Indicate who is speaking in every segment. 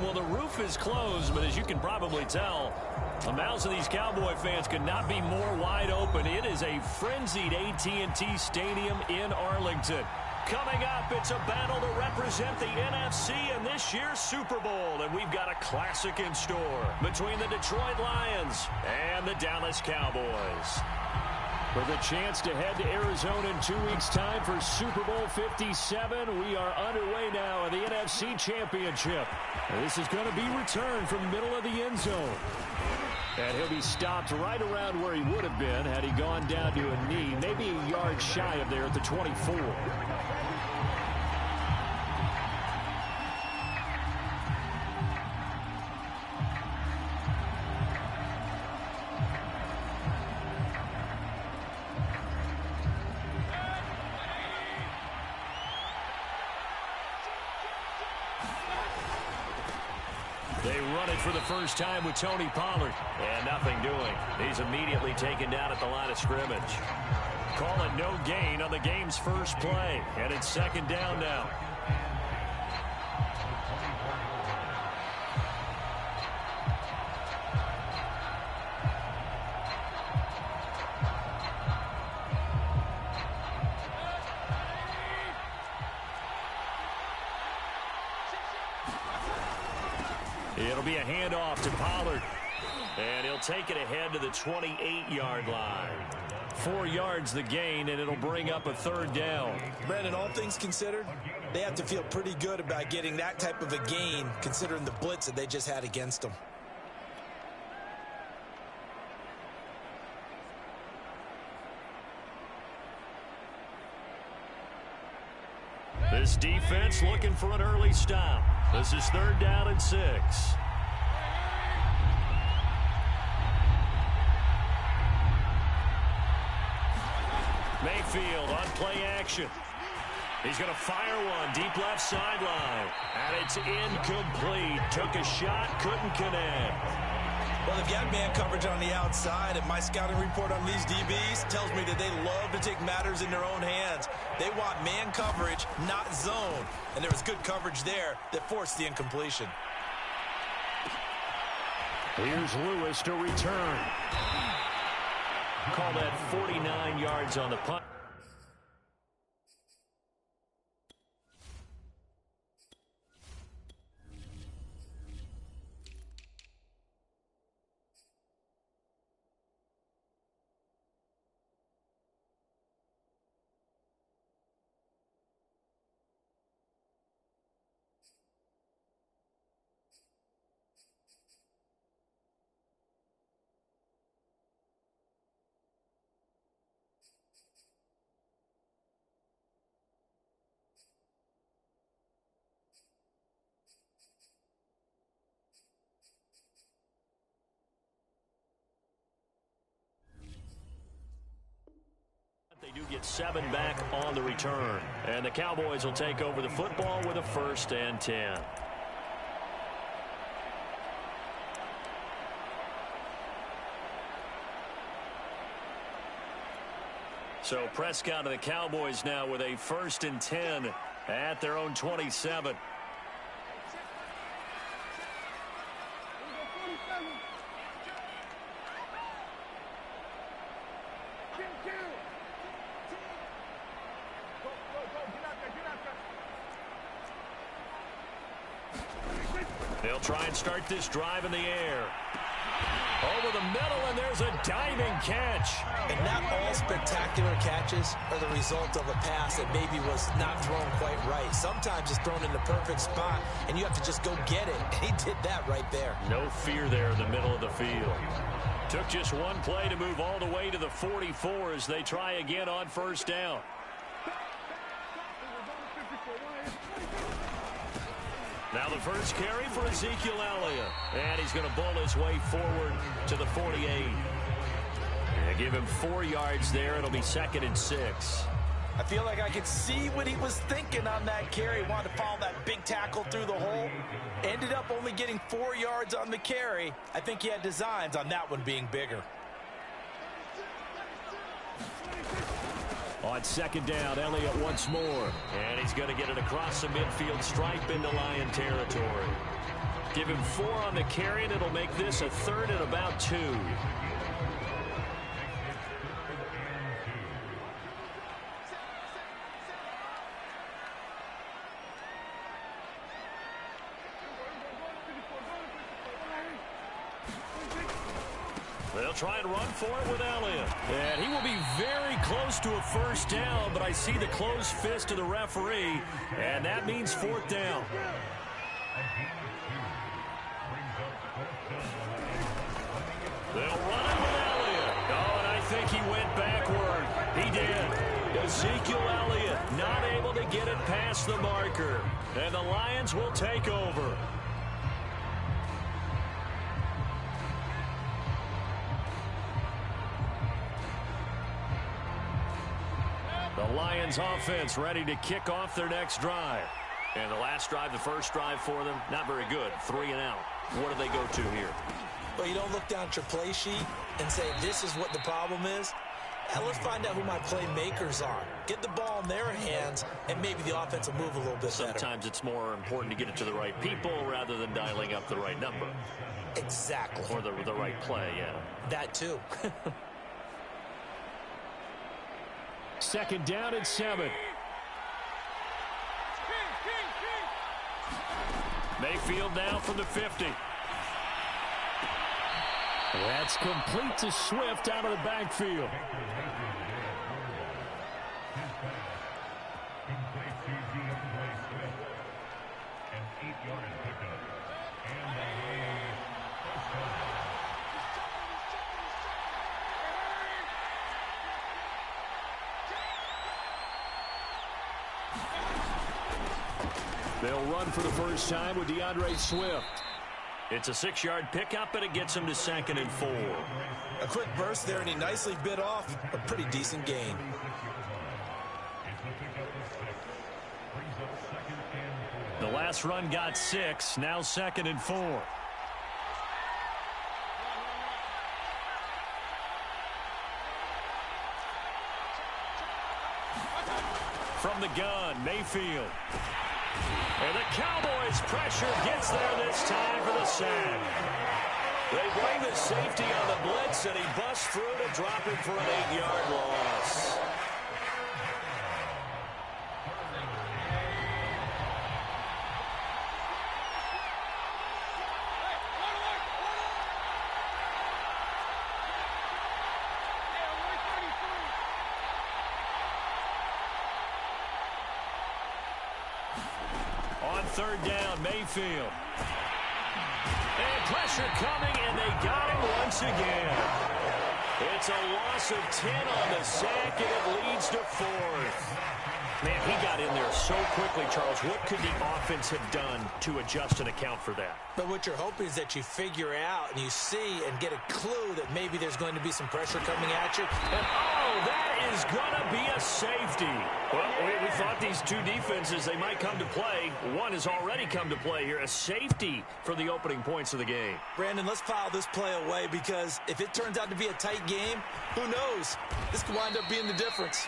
Speaker 1: Well, the roof is closed, but as you can probably tell, the mouths of these Cowboy fans could not be more wide open. It is a frenzied AT&T Stadium in Arlington. Coming up, it's a battle to represent the NFC in this year's Super Bowl, and we've got a classic in store between the Detroit Lions and the Dallas Cowboys. With a chance to head to Arizona in 2 weeks' time for Super Bowl 57, we are underway now in the NFC Championship. And this is going to be returned from the middle of the end zone. And he'll be stopped right around where he would have been had he gone down to a knee, maybe a yard shy of there at the 24. They run it for the first time with Tony Pollard. And nothing doing. He's immediately taken down at the line of scrimmage. Call it no gain on the game's first play. And it's second down now. It'll be a handoff to Pollard. And he'll take it ahead to the 28-yard line. 4 yards the gain, and it'll bring up a third down.
Speaker 2: Brandon, all things considered, they have to feel pretty good about getting that type of a gain, considering the blitz that they just had against them.
Speaker 1: This defense looking for an early stop. This is third down and 6. Mayfield on play action. He's going to fire one deep left sideline. And it's incomplete. Took a shot, couldn't connect.
Speaker 2: Well, they've got man coverage on the outside, and my scouting report on these DBs tells me that they love to take matters in their own hands. They want man coverage, not zone. And there was good coverage there that forced the incompletion.
Speaker 1: Here's Lewis to return. Call that 49 yards on the punt. They do get 7 back on the return. And the Cowboys will take over the football with a 1st and 10. So Prescott of the Cowboys now with a 1st and 10 at their own 27. They'll try and start this drive in the air. Over the middle, and there's a diving catch.
Speaker 2: And not all spectacular catches are the result of a pass that maybe was not thrown quite right. Sometimes it's thrown in the perfect spot, and you have to just go get it. And he did that right there.
Speaker 1: No fear there in the middle of the field. Took just one play to move all the way to the 44 as they try again on 1st down. Now the first carry for Ezekiel Elliott. And he's going to bowl his way forward to the 48. They give him 4 yards there. It'll be 2nd and 6.
Speaker 2: I feel like I could see what he was thinking on that carry. He wanted to follow that big tackle through the hole. Ended up only getting 4 yards on the carry. I think he had designs on that one being bigger.
Speaker 1: On 2nd down, Elliott once more. And he's going to get it across the midfield stripe into Lion territory. Give him 4 on the carry, and it'll make this a 3rd and about 2. They'll try and run for it with Elliott. And he will be very close to a first down, but I see the closed fist of the referee, and that means 4th down. They'll run it with Elliott. Oh, and I think he went backward. He did. Ezekiel Elliott not able to get it past the marker. And the Lions will take over. The Lions offense ready to kick off their next drive. And the last drive, the first drive for them, not very good. 3 and out. What do they go to here?
Speaker 2: Well, you don't look down at your play sheet and say, this is what the problem is. Now, let's find out who my playmakers are. Get the ball in their hands, and maybe the offense will move a little bit better.
Speaker 1: Sometimes it's more important to get it to the right people rather than dialing up the right number.
Speaker 2: Exactly.
Speaker 1: Or the right play, yeah.
Speaker 2: That too.
Speaker 1: 2nd down and 7. Mayfield now from the 50. That's complete to Swift out of the backfield. They'll run for the first time with DeAndre Swift. It's a 6-yard pickup, and it gets him to 2nd and 4.
Speaker 2: A quick burst there, and he nicely bit off a pretty decent gain.
Speaker 1: The last run got 6, now 2nd and 4. From the gun, Mayfield. And the Cowboys pressure gets there this time for the sack. They bring the safety on the blitz, and he busts through to drop him for an 8-yard loss. On 3rd down, Mayfield. And pressure coming, and they got him once again. It's a loss of 10 on the sack, and it leads to 4th. Man, he got in there so quickly, Charles. What could the offense have done to adjust and account for that?
Speaker 2: But what you're hoping is that you figure out and you see and get a clue that maybe there's going to be some pressure coming at you.
Speaker 1: And, oh, that is going to be a safety. Well, we thought these two defenses, they might come to play. One has already come to play here. A safety for the opening points of the game.
Speaker 2: Brandon, let's file this play away because if it turns out to be a tight game, who knows? This could wind up being the difference.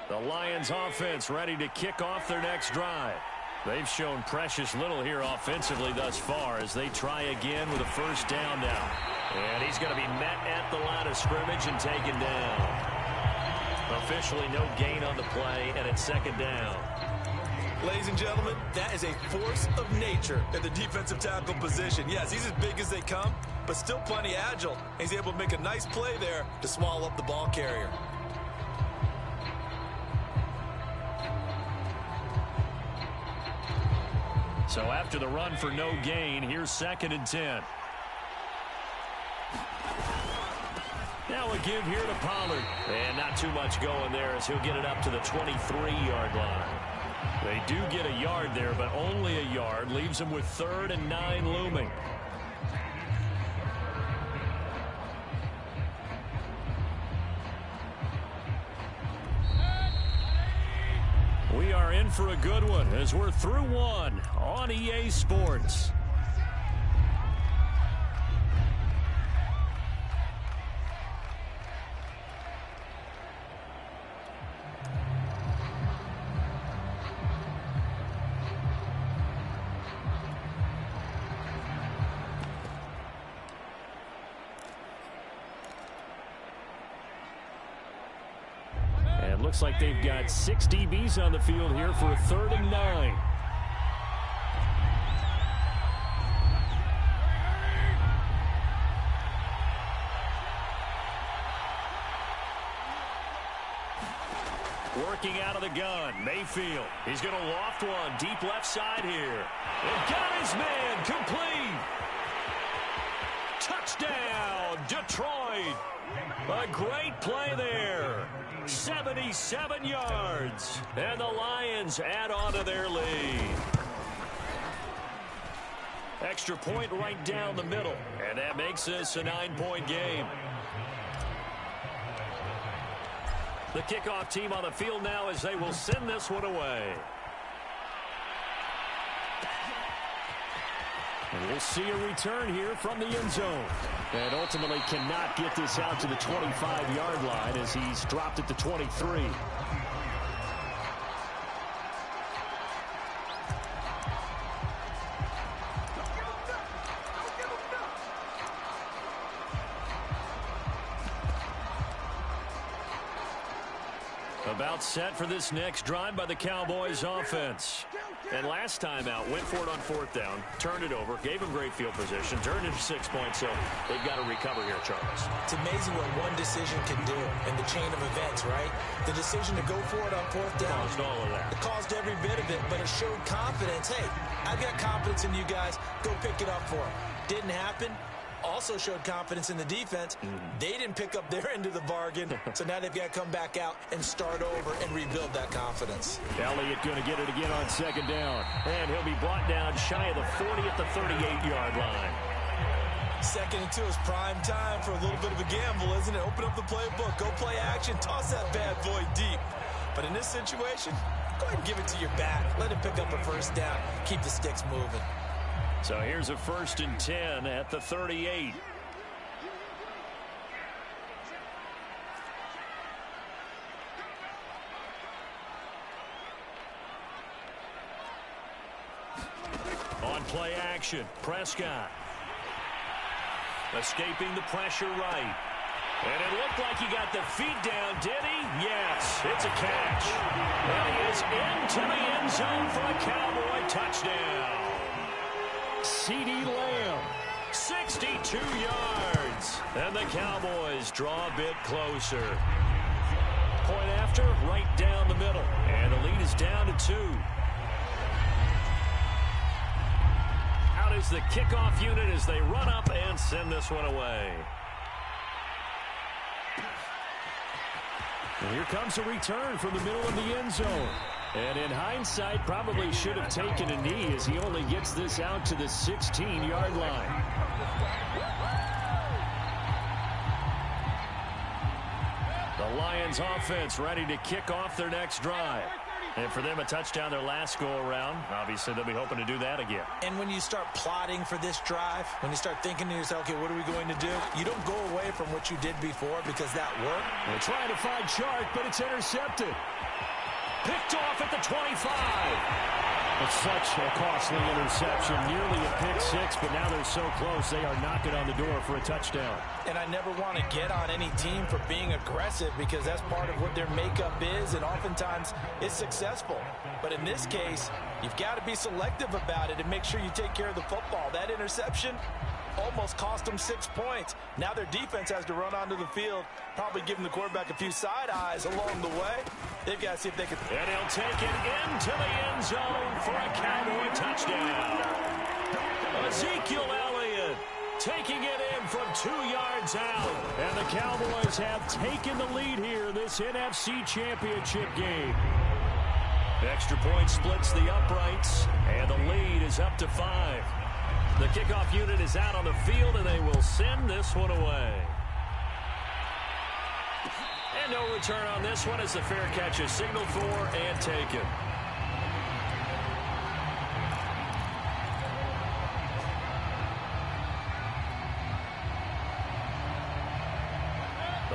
Speaker 1: The Lions offense ready to kick off their next drive. They've shown precious little here offensively thus far as they try again with a first down now. And he's going to be met at the line of scrimmage and taken down. Officially no gain on the play, and it's 2nd down.
Speaker 2: Ladies and gentlemen, that is a force of nature at the defensive tackle position. Yes, he's as big as they come, but still plenty agile. He's able to make a nice play there to swallow up the ball carrier.
Speaker 1: So after the run for no gain, here's 2nd and 10. Now a give here to Pollard. And not too much going there as he'll get it up to the 23-yard line. They do get a yard there, but only a yard. Leaves them with 3rd and 9 looming. We are in for a good one as we're through one on EA Sports. Looks like they've got 6 DBs on the field here for a 3rd and 9. Working out of the gun, Mayfield. He's going to loft one deep left side here. And got his man complete. Touchdown, Detroit. A great play there. 77 yards. And the Lions add on to their lead. Extra point right down the middle. And that makes this a 9-point game. The kickoff team on the field now as they will send this one away. And we'll see a return here from the end zone. And ultimately cannot get this out to the 25-yard line as he's dropped at the 23. About set for this next drive by the Cowboys offense. And last time out, went for it on 4th down, turned it over, gave him great field position, turned it to 6 points, so they've got to recover here, Charles.
Speaker 2: It's amazing what one decision can do in the chain of events, right? The decision to go for it on 4th down.
Speaker 1: Caused all of that.
Speaker 2: It caused every bit of it, but it showed confidence. Hey, I've got confidence in you guys. Go pick it up for them. Didn't happen. Also showed confidence in the defense. They didn't pick up their end of the bargain, so now they've got to come back out and start over and rebuild that confidence.
Speaker 1: Elliott going to get it again on 2nd down, and he'll be brought down shy of the 40 at the 38-yard line.
Speaker 2: 2nd and 2 is prime time for a little bit of a gamble, isn't it? Open up the playbook, go play action, toss that bad boy deep. But in this situation, go ahead and give it to your back. Let him pick up a 1st down. Keep the sticks moving.
Speaker 1: So here's a 1st and 10 at the 38. On play action, Prescott. Escaping the pressure right. And it looked like he got the feet down, did he? Yes, it's a catch. And he is into the end zone for a Cowboy touchdown. CeeDee Lamb, 62 yards. And the Cowboys draw a bit closer. Point after, right down the middle. And the lead is down to 2. Out is the kickoff unit as they run up and send this one away. And here comes a return from the middle of the end zone. And in hindsight, probably should have taken a knee as he only gets this out to the 16-yard line. The Lions offense ready to kick off their next drive. And for them, a touchdown their last go-around. Obviously, they'll be hoping to do that again.
Speaker 2: And when you start plotting for this drive, when you start thinking to yourself, okay, what are we going to do? You don't go away from what you did before because that worked.
Speaker 1: They're trying to find Chark, but it's intercepted. Picked off at the 25. It's such a costly interception. Nearly a pick six, but now they're so close they are knocking on the door for a touchdown.
Speaker 2: And I never want to get on any team for being aggressive because that's part of what their makeup is, and oftentimes it's successful. But in this case, you've got to be selective about it and make sure you take care of the football. That interception almost cost them 6 points. Now their defense has to run onto the field, probably giving the quarterback a few side eyes along the way. They've got to see if they can.
Speaker 1: And he'll take it into the end zone for a Cowboy touchdown. Ezekiel Elliott taking it in from 2 yards out. And the Cowboys have taken the lead here in this NFC Championship game. Extra point splits the uprights, and the lead is up to 5. The kickoff unit is out on the field, and they will send this one away. And no return on this one as the fair catch is signaled for and taken.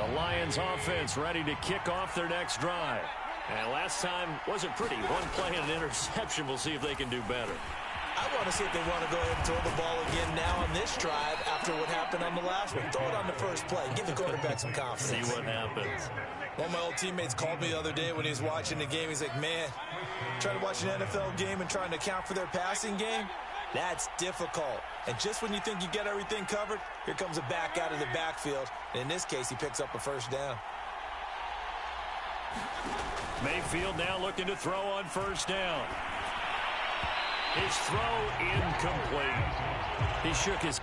Speaker 1: The Lions offense ready to kick off their next drive. And last time wasn't pretty. One play and an interception. We'll see if they can do better.
Speaker 2: I want to see if they want to go ahead and throw the ball again now on this drive after what happened on the last one. Throw it on the first play. Give the quarterback some confidence.
Speaker 1: See what happens.
Speaker 2: One of my old teammates called me the other day when he was watching the game. He's like, man, trying to watch an NFL game and trying to account for their passing game, that's difficult. And just when you think you get everything covered, here comes a back out of the backfield. And in this case, he picks up a first down.
Speaker 1: Mayfield now looking to throw on first down. His throw incomplete. He shook his...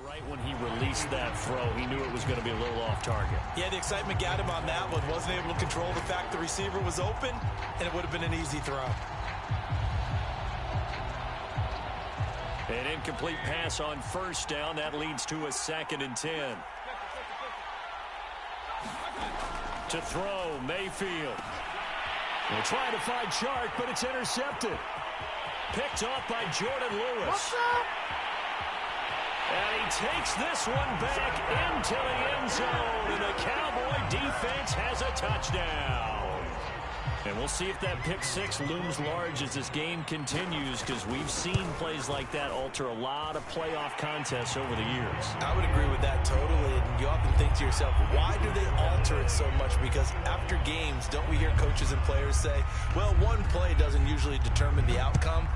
Speaker 1: Right when he released that throw, he knew it was going to be a little off target.
Speaker 2: Yeah, the excitement got him on that one. Wasn't able to control the fact the receiver was open, and it would have been an easy throw.
Speaker 1: An incomplete pass on first down. That leads to a 2nd and 10. To throw, Mayfield. They're trying to find Chark, but it's intercepted. Picked off by Jordan Lewis.
Speaker 3: What's up?
Speaker 1: And he takes this one back into the end zone, and the Cowboy defense has a touchdown. And we'll see if that pick six looms large as this game continues, because we've seen plays like that alter a lot of playoff contests over the years.
Speaker 2: I would agree with that totally, and you often think to yourself, why do they alter it so much? Because after games, don't we hear coaches and players say, well, one play doesn't usually determine the outcome?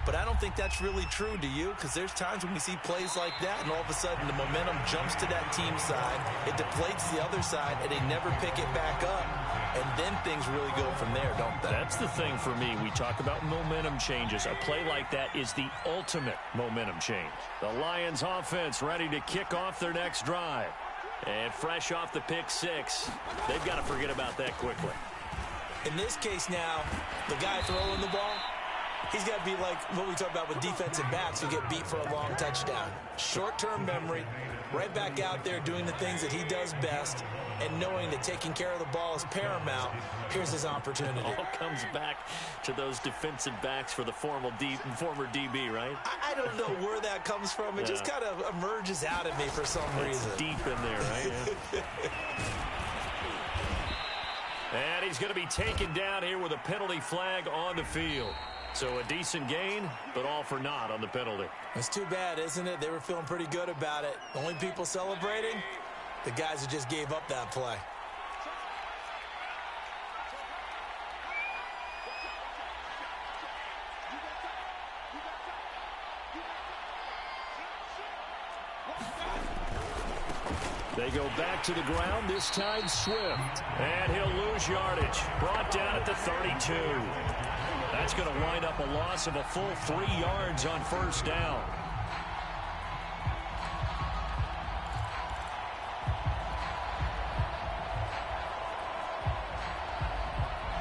Speaker 2: But I don't think that's really true, do you? Because there's times when we see plays like that, and all of a sudden the momentum jumps to that team side, it deflates the other side, and they never pick it back up. And then things really go from there, don't they?
Speaker 1: That's the thing for me. We talk about momentum changes. A play like that is the ultimate momentum change. The Lions offense ready to kick off their next drive. And fresh off the pick six, they've got to forget about that quickly.
Speaker 2: In this case now, the guy throwing the ball, he's got to be like what we talk about with defensive backs who get beat for a long touchdown. Short-term memory, right back out there doing the things that he does best, and knowing that taking care of the ball is paramount. Here's his opportunity.
Speaker 1: All comes back to those defensive backs for the former DB, right?
Speaker 2: I don't know where that comes from. It just kind of emerges out of me for some reason.
Speaker 1: Deep in there, right? Yeah. And he's going to be taken down here with a penalty flag on the field. So a decent gain, but all for naught on the penalty.
Speaker 2: It's too bad, isn't it? They were feeling pretty good about it. Only people celebrating, the guys who just gave up that play.
Speaker 1: They go back to the ground, this time Swift. And he'll lose yardage. Brought down at the 32. That's going to wind up a loss of a full 3 yards on first down.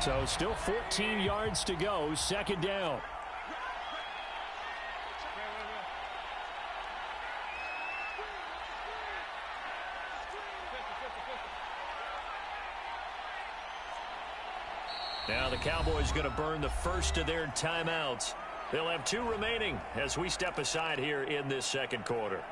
Speaker 1: So still 14 yards to go, second down. Now the Cowboys going to burn the first of their timeouts. They'll have 2 remaining as we step aside here in this second quarter.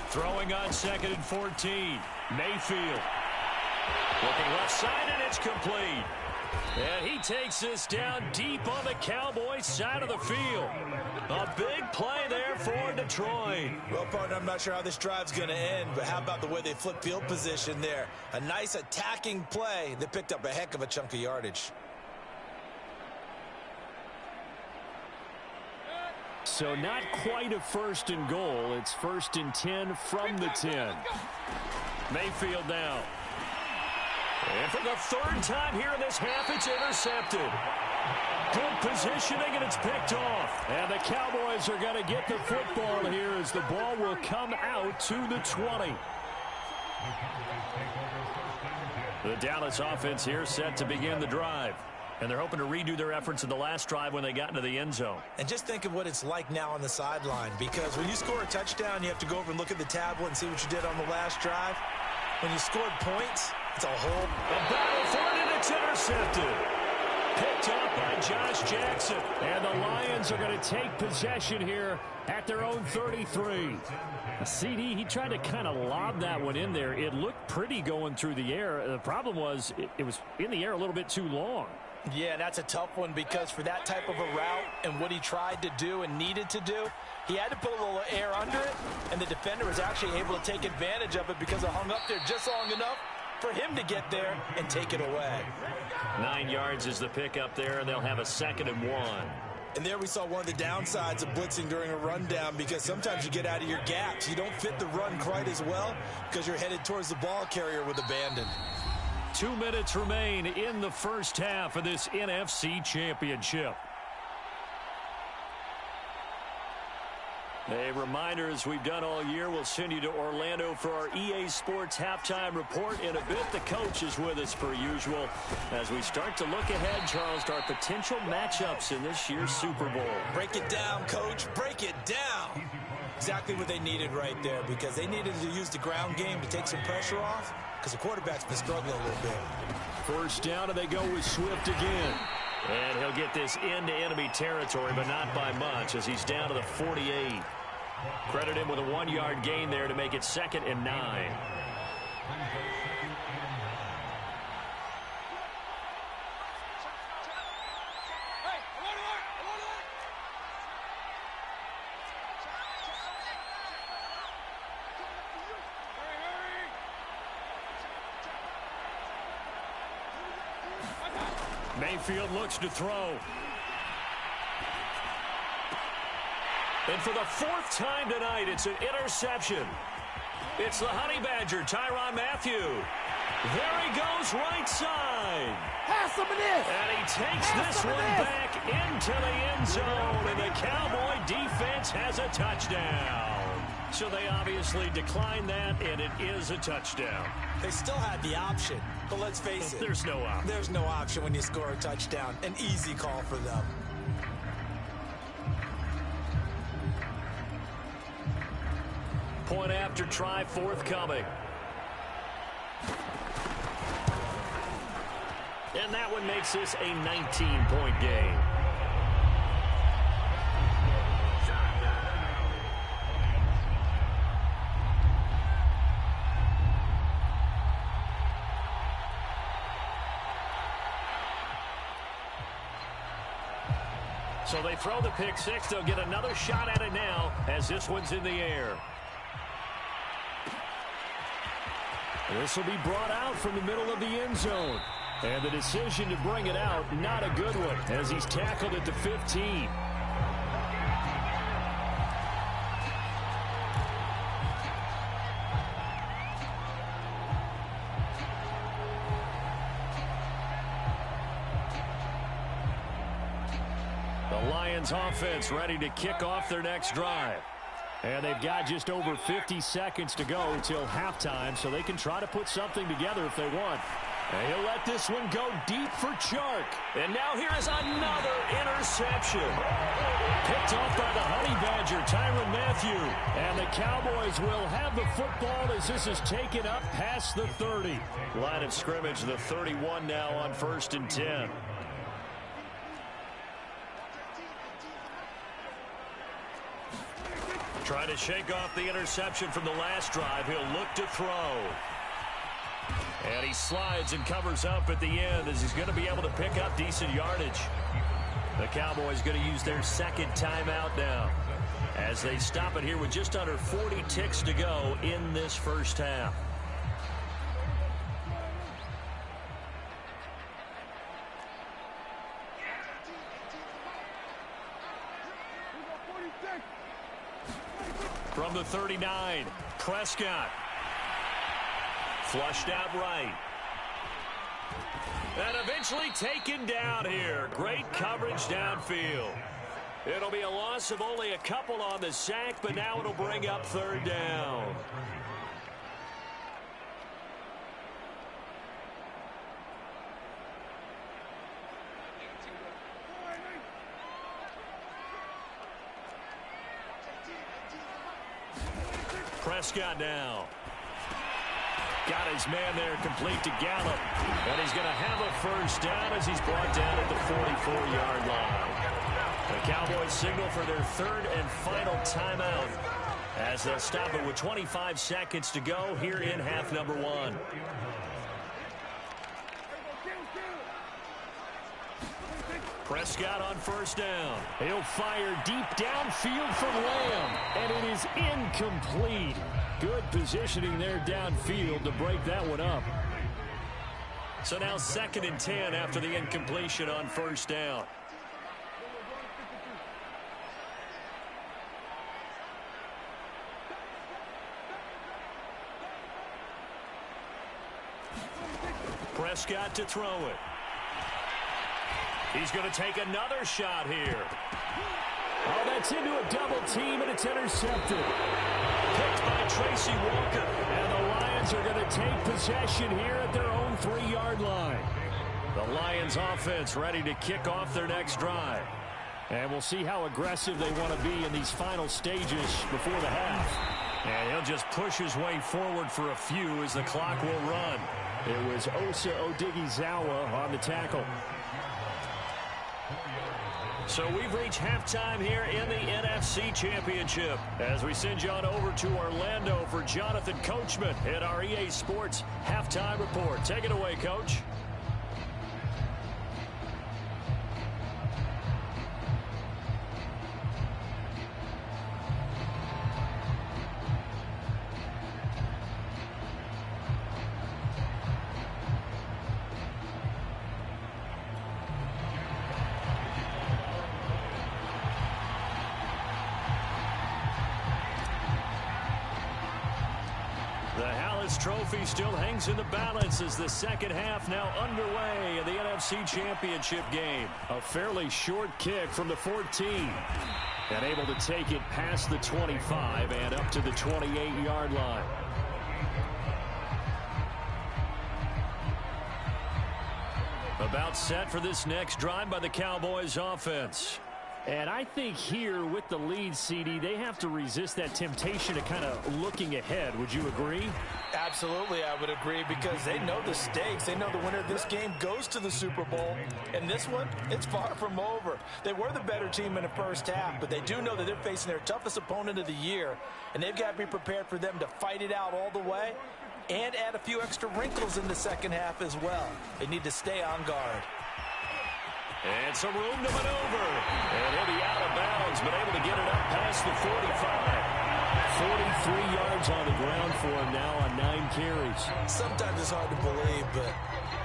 Speaker 1: Throwing on 2nd and 14. Mayfield. Looking left side, and it's complete. And he takes this down deep on the Cowboys side of the field. A big play there for Detroit.
Speaker 2: Well, partner, I'm not sure how this drive's going to end, but how about the way they flip field position there? A nice attacking play that picked up a heck of a chunk of yardage.
Speaker 1: So not quite a first and goal. It's first and 10 from the 10. Mayfield now. And for the third time here in this half, it's intercepted. Good positioning, and it's picked off. And the Cowboys are going to get the football here as the ball will come out to the 20. The Dallas offense here set to begin the drive. And they're hoping to redo their efforts in the last drive when they got into the end zone.
Speaker 2: And just think of what it's like now on the sideline, because when you score a touchdown, you have to go over and look at the tablet and see what you did on the last drive. When you scored points, it's a whole...
Speaker 1: A battle for it, and it's intercepted. Picked up by Josh Jackson. And the Lions are going to take possession here at their own 33. CD, he tried to kind of lob that one in there. It looked pretty going through the air. The problem was it was in the air a little bit too long.
Speaker 2: Yeah, that's a tough one because for that type of a route and what he tried to do and needed to do, he had to put a little air under it, and the defender was actually able to take advantage of it because it hung up there just long enough for him to get there and take it away.
Speaker 1: 9 yards is the pickup there, and they'll have a 2nd and 1.
Speaker 2: And there we saw one of the downsides of blitzing during a rundown, because sometimes you get out of your gaps. You don't fit the run quite as well because you're headed towards the ball carrier with abandon.
Speaker 1: 2 minutes remain in the first half of this NFC Championship. A reminder, as we've done all year, we'll send you to Orlando for our EA Sports halftime report. In a bit, the coach is with us per usual as we start to look ahead, Charles, to our potential matchups in this year's Super Bowl.
Speaker 2: Break it down, Coach. Break it down. Exactly what they needed right there, because they needed to use the ground game to take some pressure off, because the quarterback's been struggling a little bit.
Speaker 1: First down, and they go with Swift again. And he'll get this into enemy territory, but not by much, as he's down to the 48. Credit him with a 1-yard gain there to make it 2nd and 9. Mayfield looks to throw. And for the 4th time tonight, it's an interception. It's the Honey Badger, Tyrann Mathieu. There he goes, right side.
Speaker 3: Pass him this.
Speaker 1: And he takes this one back into the end zone, and the Cowboy defense has a touchdown. So they obviously declined that, and it is a touchdown.
Speaker 2: They still had the option, but let's face it.
Speaker 1: There's no option.
Speaker 2: There's no option when you score a touchdown. An easy call for them.
Speaker 1: Point after try forthcoming. And that one makes this a 19-point game. So they throw the pick six. They'll get another shot at it now as this one's in the air. This will be brought out from the middle of the end zone. And the decision to bring it out, not a good one, as he's tackled at the 15. The Lions offense ready to kick off their next drive. And they've got just over 50 seconds to go until halftime, so they can try to put something together if they want. And he'll let this one go deep for Chark. And now here is another interception. Picked off by the Honey Badger, Tyrann Mathieu. And the Cowboys will have the football as this is taken up past the 30. Line of scrimmage, the 31 now on 1st and 10. Trying to shake off the interception from the last drive. He'll look to throw. And he slides and covers up at the end as he's going to be able to pick up decent yardage. The Cowboys going to use their 2nd timeout now as they stop it here with just under 40 ticks to go in this first half. From the 39, Prescott. Flushed out right. And eventually taken down here. Great coverage downfield. It'll be a loss of only a couple on the sack, but now it'll bring up third down. Prescott now. Got his man there complete to Gallup. And he's going to have a first down as he's brought down at the 44-yard line. The Cowboys signal for their third and final timeout as they'll stop it with 25 seconds to go here in half number one. Prescott on first down. He'll fire deep downfield from Lamb, and it is incomplete. Good positioning there downfield to break that one up. So now 2nd and 10 after the incompletion on first down. Prescott to throw it. He's going to take another shot here. Oh, that's into a double team, and it's intercepted. Picked by Tracy Walker. And the Lions are going to take possession here at their own 3-yard line. The Lions offense ready to kick off their next drive. And we'll see how aggressive they want to be in these final stages before the half. And he'll just push his way forward for a few as the clock will run. It was Osa Odighizuwa on the tackle. So we've reached halftime here in the NFC Championship as we send you on over to Orlando for Jonathan Coachman at our EA Sports Halftime Report. Take it away, Coach. Trophy still hangs in the balance as the second half now underway in the NFC Championship game. A fairly short kick from the 14. And able to take it past the 25 and up to the 28-yard line. About set for this next drive by the Cowboys offense. And I think here with the lead, CD, they have to resist that temptation to kind of looking ahead. Would you agree?
Speaker 2: Absolutely, I would agree, because they know the stakes. They know the winner of this game goes to the Super Bowl. And this one, it's far from over. They were the better team in the first half, but they do know that they're facing their toughest opponent of the year. And they've got to be prepared for them to fight it out all the way and add a few extra wrinkles in the second half as well. They need to stay on guard.
Speaker 1: And some room to maneuver. And he'll be out of bounds, but able to get it up past the 45. 43 yards on the ground for him now on 9 carries.
Speaker 2: Sometimes it's hard to believe, but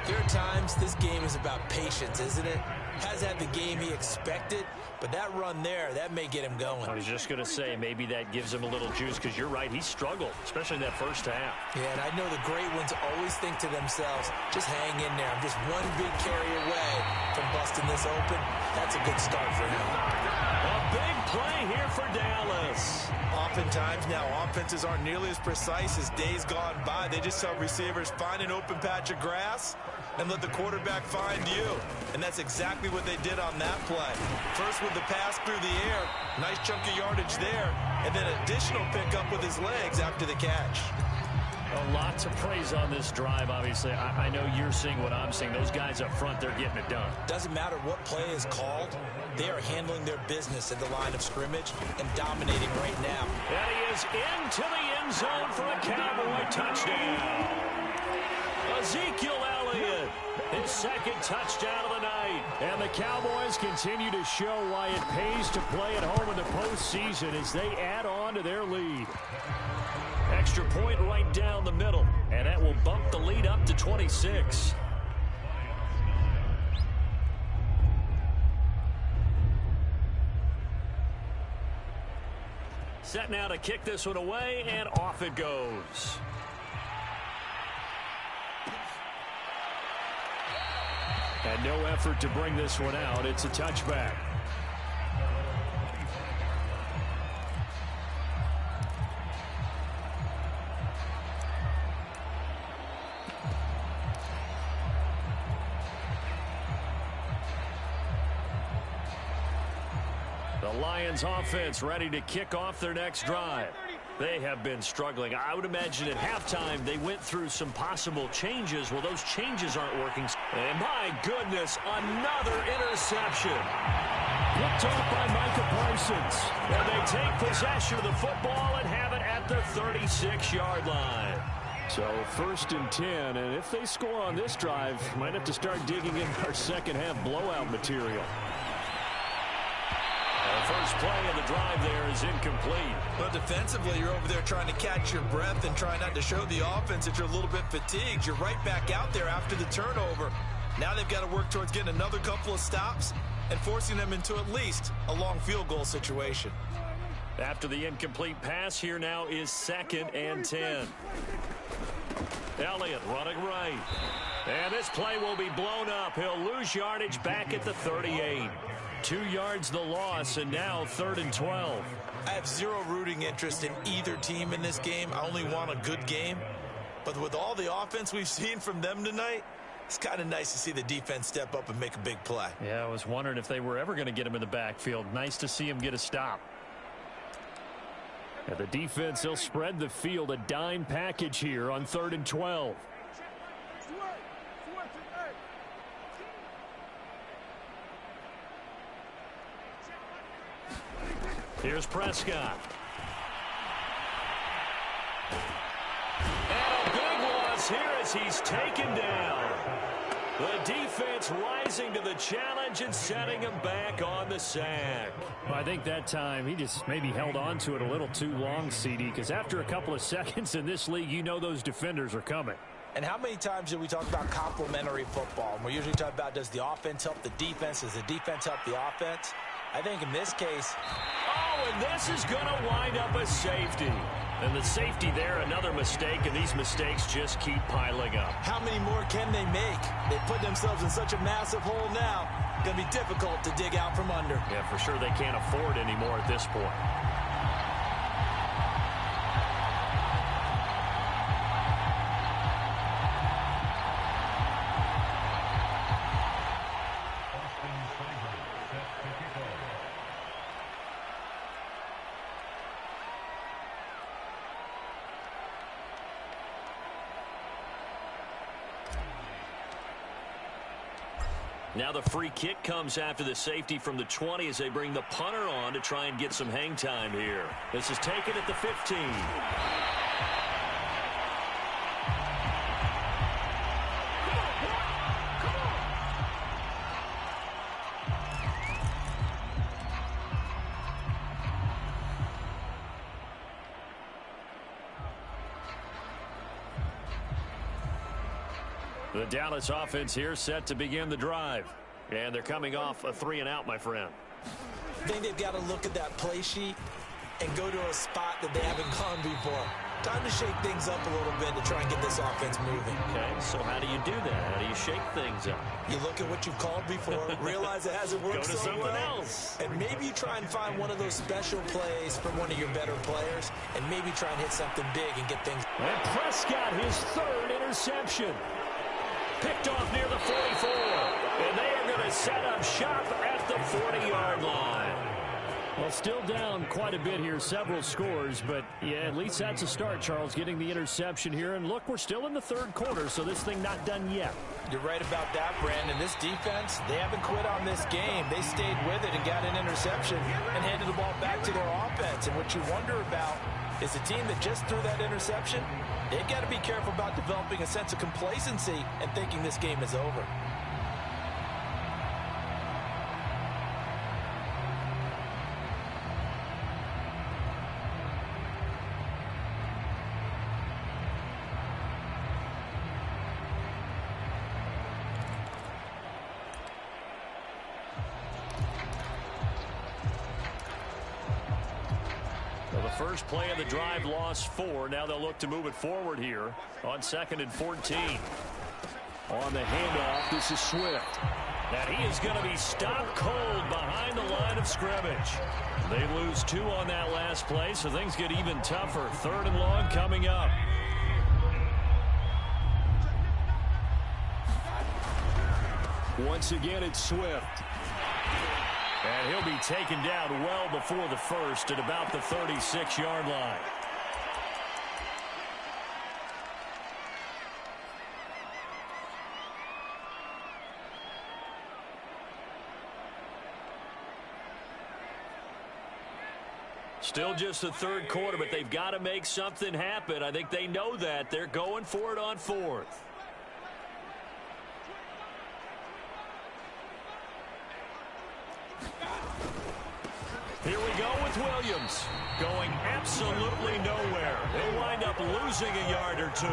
Speaker 2: there are times this game is about patience, isn't it? Has had the game he expected, but that run there, that may get him going.
Speaker 1: I was just going to say, maybe that gives him a little juice, because you're right, he struggled, especially in that first half.
Speaker 2: Yeah, and I know the great ones always think to themselves, just hang in there. I'm just one big carry away from busting this open. That's a good start for him.
Speaker 1: A big play here for Dallas.
Speaker 2: Oftentimes now, offenses aren't nearly as precise as days gone by. They just tell receivers, find an open patch of grass and let the quarterback find you. And that's exactly what they did on that play. First with the pass through the air, nice chunk of yardage there, and then additional pickup with his legs after the catch.
Speaker 1: A lot to praise on this drive, obviously. I know you're seeing what I'm seeing. Those guys up front, they're getting it done.
Speaker 2: Doesn't matter what play is called. They are handling their business at the line of scrimmage and dominating right now.
Speaker 1: And he is into the end zone for a Cowboy touchdown. Ezekiel Elliott, his second touchdown of the night. And the Cowboys continue to show why it pays to play at home in the postseason as they add on to their lead. Extra point right down the middle, and that will bump the lead up to 26. Set now to kick this one away, and off it goes. And no effort to bring this one out. It's a touchback. The Lions offense ready to kick off their next drive. They have been struggling. I would imagine at halftime they went through some possible changes. Well, those changes aren't working. And my goodness, another interception. Picked off by Micah Parsons. And they take possession of the football and have it at the 36-yard line. So 1st and 10, and if they score on this drive, might have to start digging in our second half blowout material. The first play of the drive there is incomplete.
Speaker 2: But defensively, you're over there trying to catch your breath and try not to show the offense that you're a little bit fatigued. You're right back out there after the turnover. Now they've got to work towards getting another couple of stops and forcing them into at least a long field goal situation.
Speaker 1: After the incomplete pass, here now is 2nd and 10. Elliott running right. And this play will be blown up. He'll lose yardage back at the 38. 2 yards the loss, and now 3rd and 12.
Speaker 2: I have zero rooting interest in either team in this game. I only want a good game. But with all the offense we've seen from them tonight, it's kind of nice to see the defense step up and make a big play.
Speaker 1: Yeah, I was wondering if they were ever going to get him in the backfield. Nice to see him get a stop. And the defense, they'll spread the field, a dime package here on 3rd and 12. Here's Prescott. And a big loss here as he's taken down. The defense rising to the challenge and setting him back on the sack. Well, I think that time he just maybe held on to it a little too long, CD, because after a couple of seconds in this league, you know those defenders are coming.
Speaker 2: And how many times do we talk about complementary football? And we usually talk about, does the offense help the defense? Does the defense help the offense? I think in this case...
Speaker 1: Oh, and this is going to wind up a safety. And the safety there, another mistake, and these mistakes just keep piling up.
Speaker 2: How many more can they make? They put themselves in such a massive hole now. Going to be difficult to dig out from under.
Speaker 1: Yeah, for sure they can't afford anymore at this point. Now the free kick comes after the safety from the 20 as they bring the punter on to try and get some hang time here. This is taken at the 15. The Dallas offense here set to begin the drive. And they're coming off a 3-and-out, my friend.
Speaker 2: I think they've got to look at that play sheet and go to a spot that they haven't gone before. Time to shake things up a little bit to try and get this offense moving.
Speaker 1: Okay, so how do you do that? How do you shake things up?
Speaker 2: You look at what you've called before, realize it hasn't worked
Speaker 1: so
Speaker 2: well.
Speaker 1: Go to something else.
Speaker 2: And maybe you try and find one of those special plays from one of your better players, and maybe try and hit something big and get things.
Speaker 1: And Prescott, his 3rd interception. Picked off near the 44. And they are going to set up shop at the 40-yard line. Well, still down quite a bit here, several scores, but yeah, at least that's a start, Charles, getting the interception here. And look, we're still in the 3rd quarter, so this thing not done yet.
Speaker 2: You're right about that, Brandon. This defense, they haven't quit on this game. They stayed with it and got an interception and handed the ball back to their offense. And what you wonder about is the team that just threw that interception, they've got to be careful about developing a sense of complacency and thinking this game is over.
Speaker 1: first play of the drive lost 4. Now they'll look to move it forward here on 2nd and 14. On the handoff, this is Swift. And he is going to be stopped cold behind the line of scrimmage. They lose 2 on that last play, so things get even tougher. 3rd and long coming up. Once again, it's Swift. And he'll be taken down well before the first at about the 36-yard line. Still just the 3rd quarter, but they've got to make something happen. I think they know that. They're going for it on 4th. Here we go with Williams. Going absolutely nowhere. He'll wind up losing a yard or 2.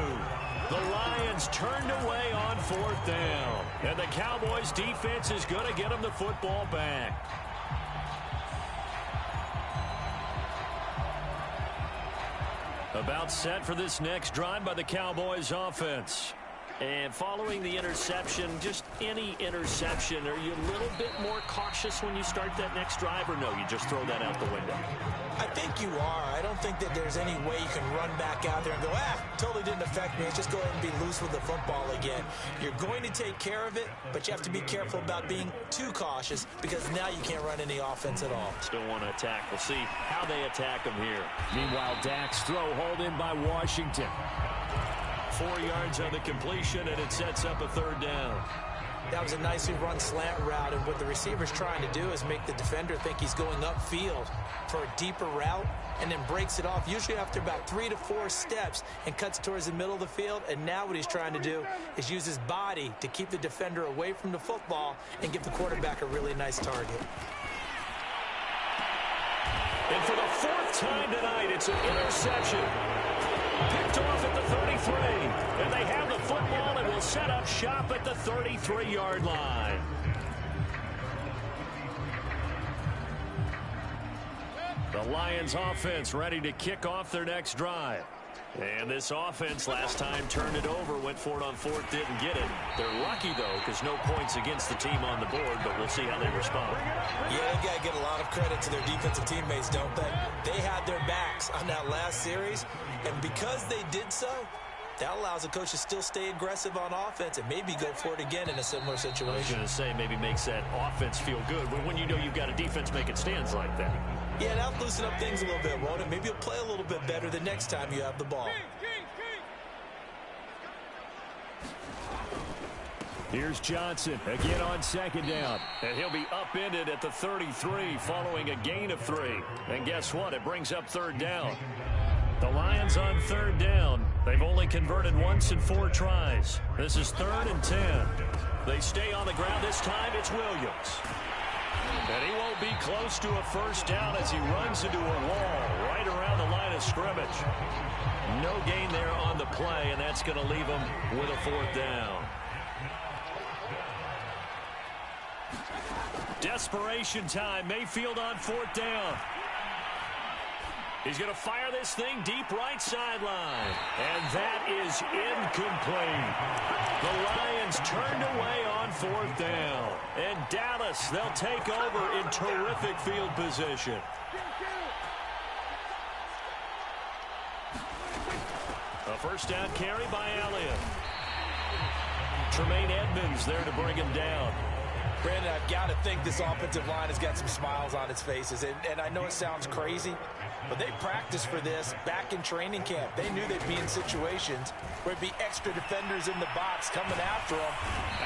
Speaker 1: The Lions turned away on 4th down. And the Cowboys defense is going to get them the football back. About set for this next drive by the Cowboys offense. And following the interception, just any interception, are you a little bit more cautious when you start that next drive, or no, you just throw that out the window?
Speaker 2: I think you are. I don't think that there's any way you can run back out there and go, totally didn't affect me. Let's just go ahead and be loose with the football again. You're going to take care of it, but you have to be careful about being too cautious because now you can't run any offense at all.
Speaker 1: Still want to attack. We'll see how they attack them here. Meanwhile, Dak's throw hauled in by Washington. 4 yards on the completion, and it sets up a 3rd down.
Speaker 2: That was a nicely run slant route, and what the receiver's trying to do is make the defender think he's going upfield for a deeper route and then breaks it off, usually after about 3 to 4 steps, and cuts towards the middle of the field. And now what he's trying to do is use his body to keep the defender away from the football and give the quarterback a really nice target.
Speaker 1: And for the 4th time tonight, it's an interception. Picked off at the 33. And they have the football and will set up shop at the 33-yard line. The Lions offense ready to kick off their next drive. And this offense last time turned it over, went for it on 4th, didn't get it. They're lucky, though, because no points against the team on the board, but we'll see how they respond.
Speaker 2: Yeah, they've got to get a lot of credit to their defensive teammates, don't they? They had their backs on that last series, and because they did so, that allows the coach to still stay aggressive on offense and maybe go for it again in a similar situation.
Speaker 1: I was going to say maybe makes that offense feel good, but when you know you've got a defense making stands like that.
Speaker 2: Yeah, that'll loosen up things a little bit, won't it? Maybe you'll play a little bit better the next time you have the ball.
Speaker 1: Here's Johnson again on 2nd down. And he'll be upended at the 33 following a gain of 3. And guess what? It brings up 3rd down. The Lions on 3rd down. They've only converted once in 4 tries. This is 3rd and 10. They stay on the ground. This time it's Williams. And he won't be close to a 1st down as he runs into a wall right around the line of scrimmage. No gain there on the play, and that's going to leave him with a 4th down. Desperation time. Mayfield on 4th down. He's going to fire this thing deep right sideline. And that is incomplete. The Lions turned away on 4th down. And Dallas, they'll take over in terrific field position. A 1st down carry by Elliott. Tremaine Edmonds there to bring him down.
Speaker 2: Brandon, I've got to think this offensive line has got some smiles on its faces. And I know it sounds crazy, but they practiced for this back in training camp. They knew they'd be in situations where it'd be extra defenders in the box coming after them.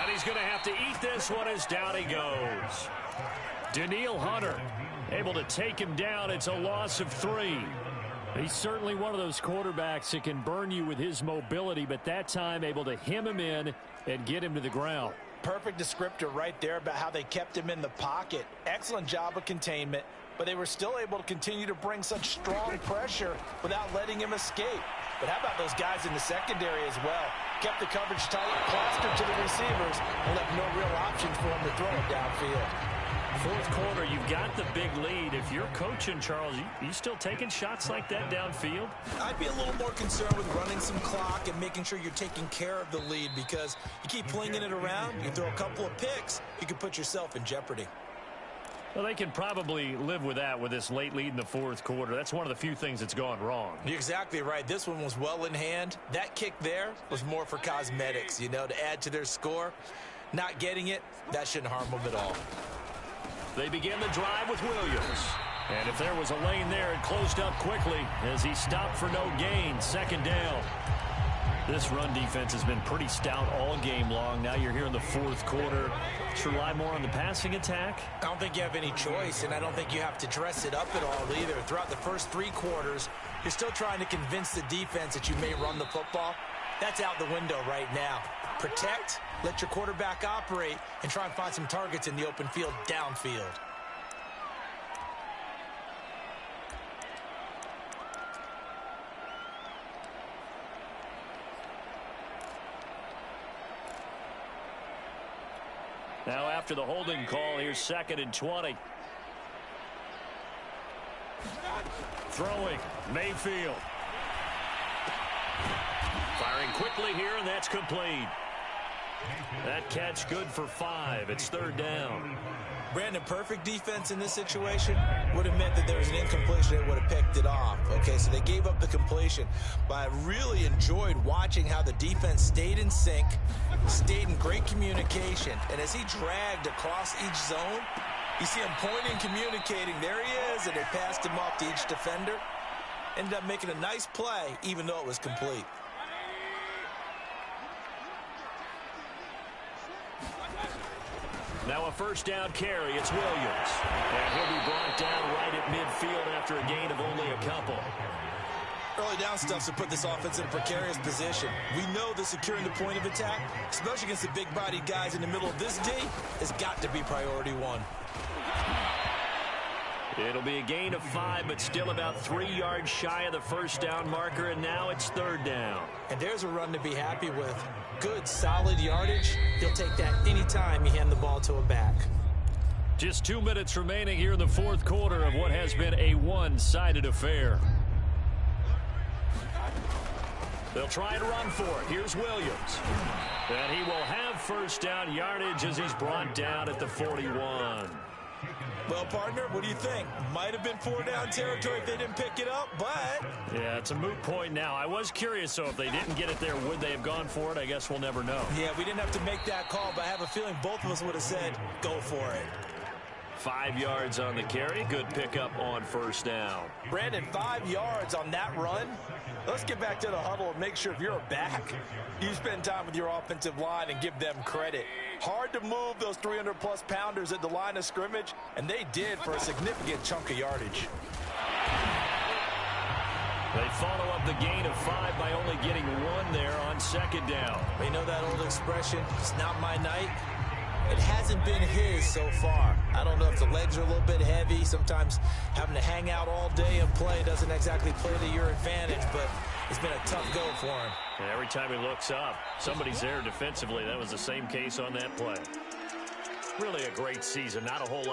Speaker 1: And he's going to have to eat this one as down he goes. Danielle Hunter able to take him down. It's a loss of 3. He's certainly one of those quarterbacks that can burn you with his mobility, but that time able to hem him in and get him to the ground.
Speaker 2: Perfect descriptor right there about how they kept him in the pocket. Excellent job of containment, but they were still able to continue to bring such strong pressure without letting him escape. But how about those guys in the secondary as well? Kept the coverage tight, plastered to the receivers, and left no real options for him to throw it downfield.
Speaker 1: Fourth quarter, you've got the big lead. If you're coaching, Charles, you still taking shots like that downfield?
Speaker 2: I'd be a little more concerned with running some clock and making sure you're taking care of the lead, because you keep flinging it around, you throw a couple of picks, you could put yourself in jeopardy.
Speaker 1: Well, they can probably live with that with this late lead in the fourth quarter. That's one of the few things that's gone wrong.
Speaker 2: You're exactly right. This one was well in hand. That kick there was more for cosmetics, you know, to add to their score. Not getting it, that shouldn't harm them at all.
Speaker 1: They begin the drive with Williams. And if there was a lane there, it closed up quickly as he stopped for no gain. Second down. This run defense has been pretty stout all game long. Now you're here in the fourth quarter. Should rely more on the passing attack?
Speaker 2: I don't think you have any choice, and I don't think you have to dress it up at all either. Throughout the first 3 quarters, you're still trying to convince the defense that you may run the football. That's out the window right now. Protect, let your quarterback operate, and try and find some targets in the open field downfield.
Speaker 1: Now after the holding call, here's 2nd and 20. Throwing, Mayfield. Firing quickly here, and that's complete. That catch good for 5. It's 3rd down.
Speaker 2: Brandon, perfect defense in this situation would have meant that there was an incompletion that would have picked it off. Okay, so they gave up the completion. But I really enjoyed watching how the defense stayed in sync, stayed in great communication. And as he dragged across each zone, you see him pointing, communicating. There he is, and they passed him off to each defender. Ended up making a nice play, even though it was complete.
Speaker 1: Now a first down carry. It's Williams. And he'll be brought down right at midfield after a gain of only a couple.
Speaker 2: Early down stuff to put this offense in a precarious position. We know that securing the point of attack, especially against the big-bodied guys in the middle of this D, has got to be priority 1.
Speaker 1: It'll be a gain of 5, but still about 3 yards shy of the first down marker, and now it's 3rd down.
Speaker 2: And there's a run to be happy with. Good, solid yardage. He'll take that anytime you hand the ball to a back.
Speaker 1: Just 2 minutes remaining here in the fourth quarter of what has been a one-sided affair. They'll try and run for it. Here's Williams. And he will have first down yardage as he's brought down at the 41.
Speaker 2: Well, partner, what do you think? Might have been 4-down territory if they didn't pick it up, but...
Speaker 1: Yeah, it's a moot point now. I was curious, so if they didn't get it there, would they have gone for it? I guess we'll never know.
Speaker 2: Yeah, we didn't have to make that call, but I have a feeling both of us would have said, go for it.
Speaker 1: 5 yards on the carry. Good pickup on first down.
Speaker 2: Brandon, 5 yards on that run. Let's get back to the huddle and make sure if you're a back, you spend time with your offensive line and give them credit. Hard to move those 300-plus pounders at the line of scrimmage, and they did for a significant chunk of yardage.
Speaker 1: They follow up the gain of 5 by only getting 1 there on 2nd down.
Speaker 2: You know that old expression, it's not my night? It hasn't been his so far. I don't know if the legs are a little bit heavy. Sometimes having to hang out all day and play doesn't exactly play to your advantage, but it's been a tough go for him.
Speaker 1: And every time he looks up, somebody's there defensively. That was the same case on that play. Really a great season. Not a whole lot.